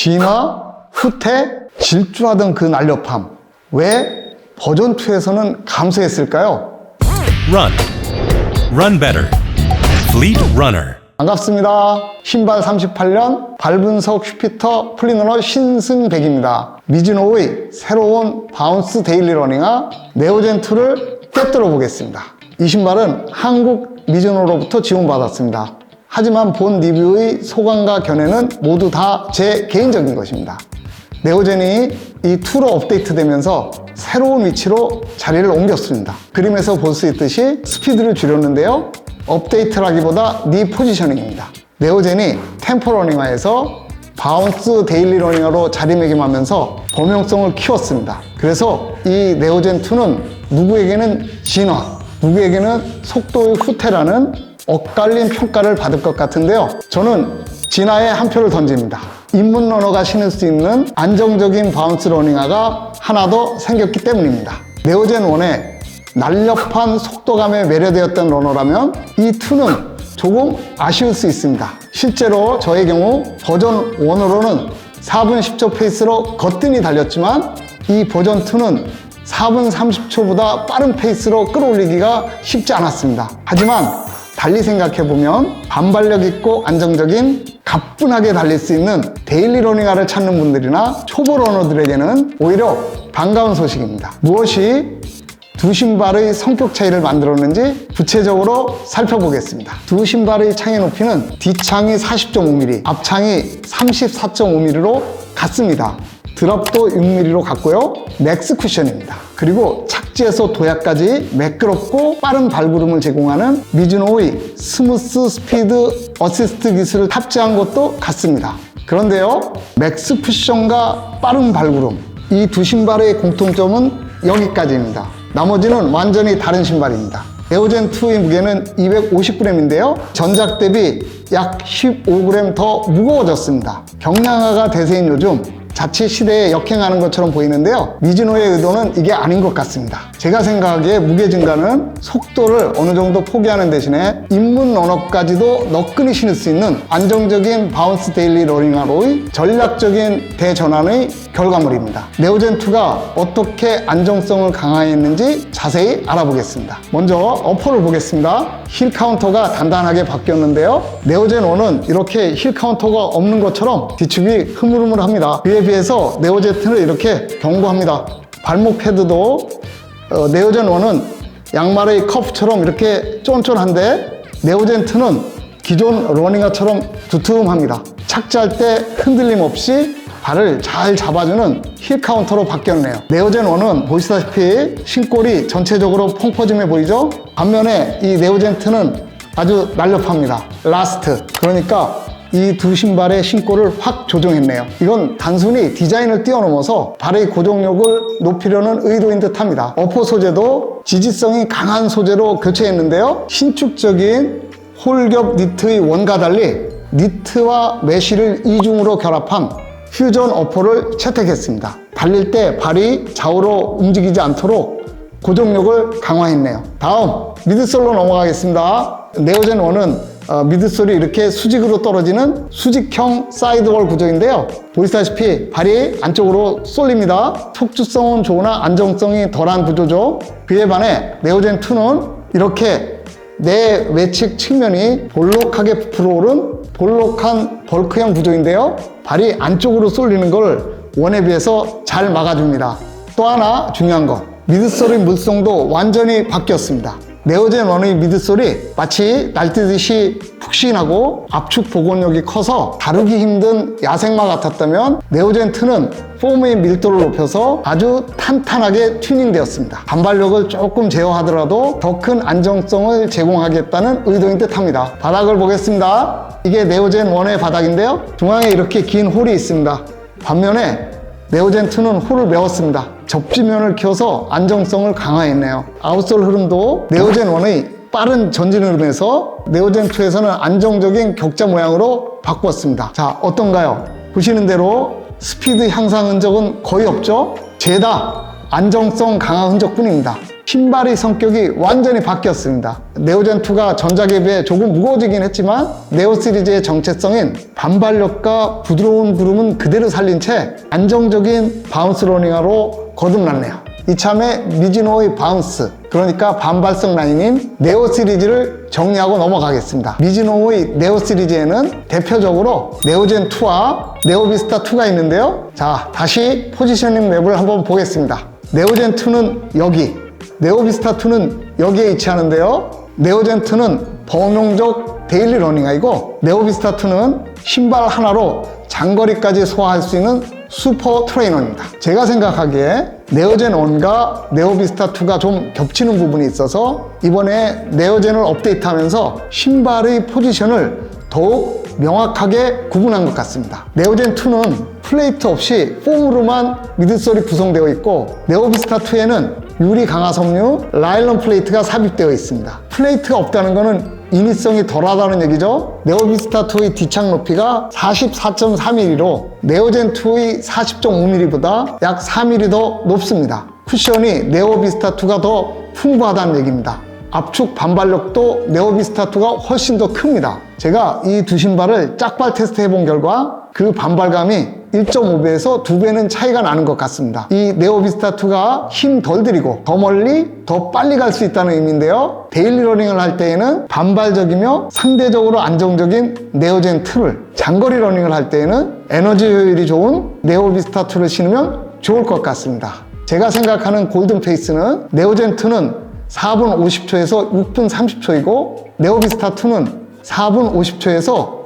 진화, 후퇴, 질주하던 그 날렵함. 왜 버전 2에서는 감소했을까요? Run. Run better. Fleet Runner. 반갑습니다. 신발 38년 발분석 슈피터 플리너러 신승백입니다. 미즈노의 새로운 바운스 데일리 러닝화 네오젠2를 꿰뚫어 보겠습니다. 이 신발은 한국 미즈노로부터 지원받았습니다. 하지만 본 리뷰의 소감과 견해는 모두 다 제 개인적인 것입니다. 네오젠이 이 2로 업데이트되면서 새로운 위치로 자리를 옮겼습니다. 그림에서 볼 수 있듯이 스피드를 줄였는데요. 업데이트라기보다 리포지셔닝입니다. 네오젠이 템포 러닝화에서 바운스 데일리 러닝화로 자리매김하면서 범용성을 키웠습니다. 그래서 이 네오젠2는 누구에게는 진화, 누구에게는 속도의 후퇴라는 엇갈린 평가를 받을 것 같은데요. 저는 진화에 한 표를 던집니다. 입문 러너가 신을 수 있는 안정적인 바운스 러닝화가 하나 더 생겼기 때문입니다. 네오젠1의 날렵한 속도감에 매료되었던 러너라면 이 2는 조금 아쉬울 수 있습니다. 실제로 저의 경우 버전 1으로는 4분 10초 페이스로 거뜬히 달렸지만 이 버전 2는 4분 30초보다 빠른 페이스로 끌어올리기가 쉽지 않았습니다. 하지만 달리 생각해보면 반발력 있고 안정적인 가뿐하게 달릴 수 있는 데일리 러닝화를 찾는 분들이나 초보 러너들에게는 오히려 반가운 소식입니다. 무엇이 두 신발의 성격 차이를 만들었는지 구체적으로 살펴보겠습니다. 두 신발의 창의 높이는 뒷창이 40.5mm, 앞창이 34.5mm로 같습니다. 드롭도 6mm로 같고요. 맥스 쿠션입니다. 그리고 착지에서 도약까지 매끄럽고 빠른 발구름을 제공하는 미즈노의 스무스 스피드 어시스트 기술을 탑재한 것도 같습니다. 그런데요, 맥스 쿠션과 빠른 발구름, 이 두 신발의 공통점은 여기까지입니다. 나머지는 완전히 다른 신발입니다. 네오젠2의 무게는 250g인데요. 전작 대비 약 15g 더 무거워졌습니다. 경량화가 대세인 요즘 자칫 시대에 역행하는 것처럼 보이는데요. 미즈노의 의도는 이게 아닌 것 같습니다. 제가 생각하기에 무게 증가는 속도를 어느 정도 포기하는 대신에 입문 러너까지도 너끈히 신을 수 있는 안정적인 바운스 데일리 러닝화로의 전략적인 대전환의 결과물입니다. 네오젠2가 어떻게 안정성을 강화했는지 자세히 알아보겠습니다. 먼저 어퍼를 보겠습니다. 힐 카운터가 단단하게 바뀌었는데요. 네오젠1은 이렇게 힐 카운터가 없는 것처럼 뒤축이 흐물흐물합니다. 그에 비해서 네오젠2는 이렇게 견고합니다. 발목 패드도 네오젠1은 양말의 커프처럼 이렇게 쫀쫀한데 네오젠2는 기존 러닝화처럼 두툼합니다. 착지할 때 흔들림 없이 발을 잘 잡아주는 힐 카운터로 바뀌었네요. 네오젠1은 보시다시피 신골이 전체적으로 펑퍼짐해 보이죠? 반면에 이 네오젠2는 아주 날렵합니다. 라스트, 그러니까 이 두 신발의 신골을 확 조정했네요. 이건 단순히 디자인을 뛰어넘어서 발의 고정력을 높이려는 의도인 듯 합니다. 어퍼 소재도 지지성이 강한 소재로 교체했는데요. 신축적인 홀겹 니트의 원과 달리 니트와 메쉬를 이중으로 결합한 퓨전 어퍼를 채택했습니다. 달릴 때 발이 좌우로 움직이지 않도록 고정력을 강화했네요. 다음 미드솔로 넘어가겠습니다. 네오젠1은 미드솔이 이렇게 수직으로 떨어지는 수직형 사이드월 구조인데요. 보시다시피 발이 안쪽으로 쏠립니다. 속주성은 좋으나 안정성이 덜한 구조죠. 그에 반해 네오젠2는 이렇게 내 외측 측면이 볼록하게 부풀어 오른 볼록한 벌크형 구조인데요. 발이 안쪽으로 쏠리는 걸 원에 비해서 잘 막아줍니다. 또 하나 중요한 것, 미드솔의 물성도 완전히 바뀌었습니다. 네오젠1의 미드솔이 마치 날뛰듯이 푹신하고 압축 복원력이 커서 다루기 힘든 야생마 같았다면 네오젠2는 폼의 밀도를 높여서 아주 탄탄하게 튜닝되었습니다. 반발력을 조금 제어하더라도 더 큰 안정성을 제공하겠다는 의도인 듯 합니다. 바닥을 보겠습니다. 이게 네오젠1의 바닥인데요. 중앙에 이렇게 긴 홀이 있습니다. 반면에 네오젠2는 홀을 메웠습니다. 접지면을 키워서 안정성을 강화했네요. 아웃솔 흐름도 네오젠1의 빠른 전진 흐름에서 네오젠2에서는 안정적인 격자 모양으로 바꾸었습니다. 자, 어떤가요? 보시는 대로 스피드 향상 흔적은 거의 없죠? 죄다 안정성 강화 흔적뿐입니다. 신발의 성격이 완전히 바뀌었습니다. 네오젠2가 전작에 비해 조금 무거워지긴 했지만 네오 시리즈의 정체성인 반발력과 부드러운 구름은 그대로 살린 채 안정적인 바운스 러닝화로 거듭났네요. 이참에 미즈노의 바운스, 그러니까 반발성 라인인 네오 시리즈를 정리하고 넘어가겠습니다. 미즈노의 네오 시리즈에는 대표적으로 네오젠2와 네오비스타2가 있는데요. 자, 다시 포지셔닝 맵을 한번 보겠습니다. 네오젠2는 여기, 네오비스타2는 여기에 위치하는데요. 네오젠2는 범용적 데일리 러닝화이고 네오비스타2는 신발 하나로 장거리까지 소화할 수 있는 슈퍼 트레이너입니다. 제가 생각하기에 네오젠1과 네오비스타2가 좀 겹치는 부분이 있어서 이번에 네오젠을 업데이트하면서 신발의 포지션을 더욱 명확하게 구분한 것 같습니다. 네오젠2는 플레이트 없이 폼으로만 미드솔이 구성되어 있고 네오비스타2에는 유리 강화 섬유 라일론 플레이트가 삽입되어 있습니다. 플레이트가 없다는 것은 인위성이 덜하다는 얘기죠. 네오비스타2의 뒤창 높이가 44.3mm로 네오젠2의 40.5mm보다 약 4mm 더 높습니다. 쿠션이 네오비스타2가 더 풍부하다는 얘기입니다. 압축 반발력도 네오비스타2가 훨씬 더 큽니다. 제가 이 두 신발을 짝발 테스트 해본 결과 그 반발감이 1.5배에서 2배는 차이가 나는 것 같습니다. 이 네오비스타2가 힘 덜 들이고 더 멀리 더 빨리 갈 수 있다는 의미인데요. 데일리 러닝을 할 때에는 반발적이며 상대적으로 안정적인 네오젠2를, 장거리 러닝을 할 때에는 에너지 효율이 좋은 네오비스타2를 신으면 좋을 것 같습니다. 제가 생각하는 골든 페이스는 네오젠2는 4분 50초에서 6분 30초이고 네오비스타2는 4분 50초에서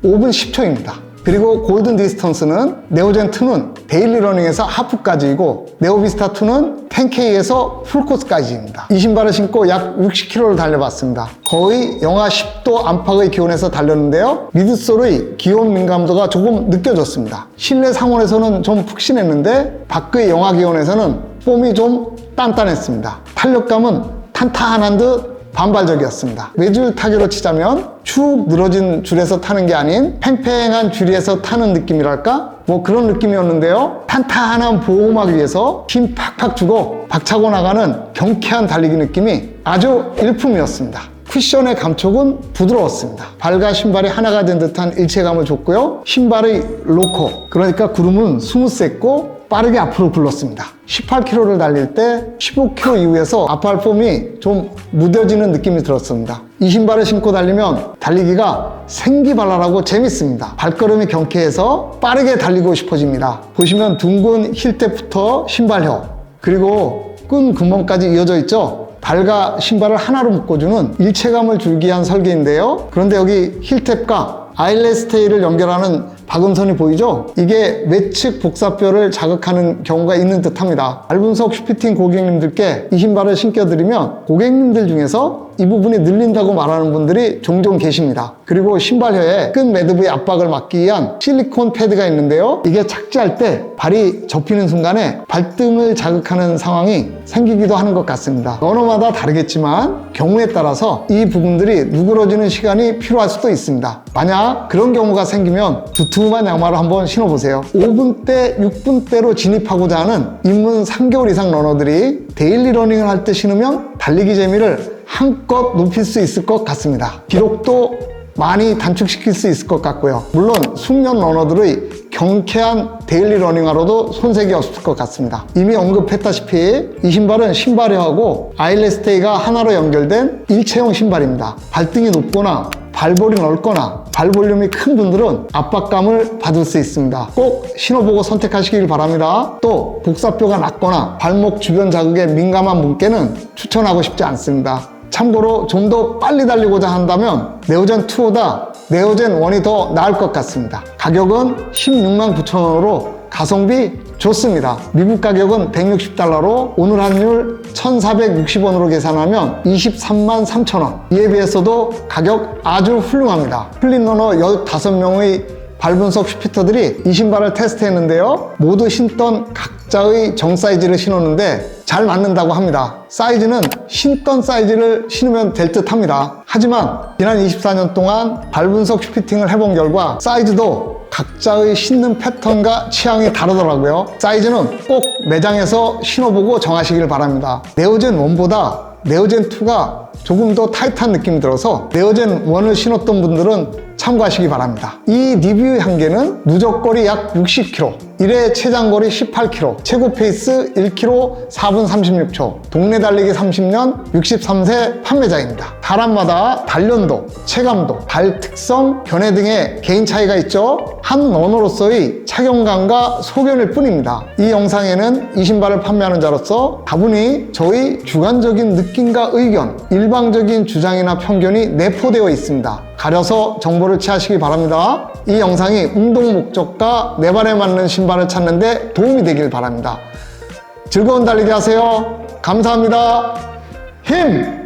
5분 10초입니다. 그리고 골든 디스턴스는 네오젠2는 데일리 러닝에서 하프까지이고 네오비스타2는 10K에서 풀코스까지입니다. 이 신발을 신고 약 60km를 달려봤습니다. 거의 영하 10도 안팎의 기온에서 달렸는데요. 미드솔의 기온 민감도가 조금 느껴졌습니다. 실내 상온에서는 좀 푹신했는데 밖의 영하 기온에서는 폼이 좀 단단했습니다. 탄력감은 탄탄한 듯 반발적이었습니다. 외줄 타기로 치자면 축 늘어진 줄에서 타는 게 아닌 팽팽한 줄에서 타는 느낌이랄까? 뭐 그런 느낌이었는데요. 탄탄한 보호막 위에서 힘 팍팍 주고 박차고 나가는 경쾌한 달리기 느낌이 아주 일품이었습니다. 쿠션의 감촉은 부드러웠습니다. 발과 신발이 하나가 된 듯한 일체감을 줬고요. 신발의 로커, 그러니까 구름은 스무스했고 빠르게 앞으로 굴렀습니다. 18km를 달릴 때 15km 이후에서 앞발 폼이 좀 무뎌지는 느낌이 들었습니다. 이 신발을 신고 달리면 달리기가 생기발랄하고 재밌습니다. 발걸음이 경쾌해서 빠르게 달리고 싶어집니다. 보시면 둥근 힐탭부터 신발혀, 그리고 끈 구멍까지 이어져 있죠. 발과 신발을 하나로 묶어주는 일체감을 주기 위한 설계인데요. 그런데 여기 힐탭과 아일렛스테이를 연결하는 박음선이 보이죠? 이게 외측 복사뼈를 자극하는 경우가 있는 듯 합니다. 얇은석 슈피팅 고객님들께 이 신발을 신겨드리면 고객님들 중에서 이 부분이 늘린다고 말하는 분들이 종종 계십니다. 그리고 신발혀에 끈 매듭의 압박을 막기 위한 실리콘 패드가 있는데요. 이게 착지할 때 발이 접히는 순간에 발등을 자극하는 상황이 생기기도 하는 것 같습니다. 언어마다 다르겠지만 경우에 따라서 이 부분들이 누그러지는 시간이 필요할 수도 있습니다. 만약 그런 경우가 생기면 두툼한 양말을 한번 신어보세요. 5분대, 6분대로 진입하고자 하는 입문 3개월 이상 러너들이 데일리 러닝을 할 때 신으면 달리기 재미를 한껏 높일 수 있을 것 같습니다. 기록도 많이 단축시킬 수 있을 것 같고요. 물론 숙련 러너들의 경쾌한 데일리 러닝화로도 손색이 없을 것 같습니다. 이미 언급했다시피 이 신발은 신발혀하고 아일렛스테이가 하나로 연결된 일체형 신발입니다. 발등이 높거나 발볼이 넓거나 발 볼륨이 큰 분들은 압박감을 받을 수 있습니다. 꼭 신어보고 선택하시길 바랍니다. 또 복사뼈가 낮거나 발목 주변 자극에 민감한 분께는 추천하고 싶지 않습니다. 참고로 좀 더 빨리 달리고자 한다면 네오젠2보다 네오젠1이 더 나을 것 같습니다. 가격은 16만 9천 원으로 가성비 좋습니다. 미국 가격은 $160로 오늘 환율 1,460원으로 계산하면 23만 3천 원. 이에 비해서도 가격 아주 훌륭합니다. 플릿러너 15명의 발분석 슈피터들이 이 신발을 테스트했는데요. 모두 신던 각자의 정 사이즈를 신었는데 잘 맞는다고 합니다. 사이즈는 신던 사이즈를 신으면 될 듯 합니다. 하지만 지난 24년 동안 발분석 슈피팅을 해본 결과 사이즈도 각자의 신는 패턴과 취향이 다르더라고요. 사이즈는 꼭 매장에서 신어보고 정하시길 바랍니다. 네오젠 1보다 네오젠 2가 조금 더 타이트한 느낌이 들어서 네오젠 1을 신었던 분들은 참고하시기 바랍니다. 이 리뷰의 한계는 누적거리 약 60km, 1회 최장거리 18km, 최고 페이스 1km 4분 36초, 동네 달리기 30년 63세 판매자입니다. 사람마다 단련도, 체감도, 발 특성, 견해 등의 개인 차이가 있죠. 한 러너로서의 착용감과 소견일 뿐입니다. 이 영상에는 이 신발을 판매하는 자로서 다분히 저의 주관적인 느낌과 의견, 일방적인 주장이나 편견이 내포되어 있습니다. 가려서 정보를 취하시기 바랍니다. 이 영상이 운동 목적과 내 발에 맞는 신발을 찾는 데 도움이 되길 바랍니다. 즐거운 달리기 하세요. 감사합니다. 힘!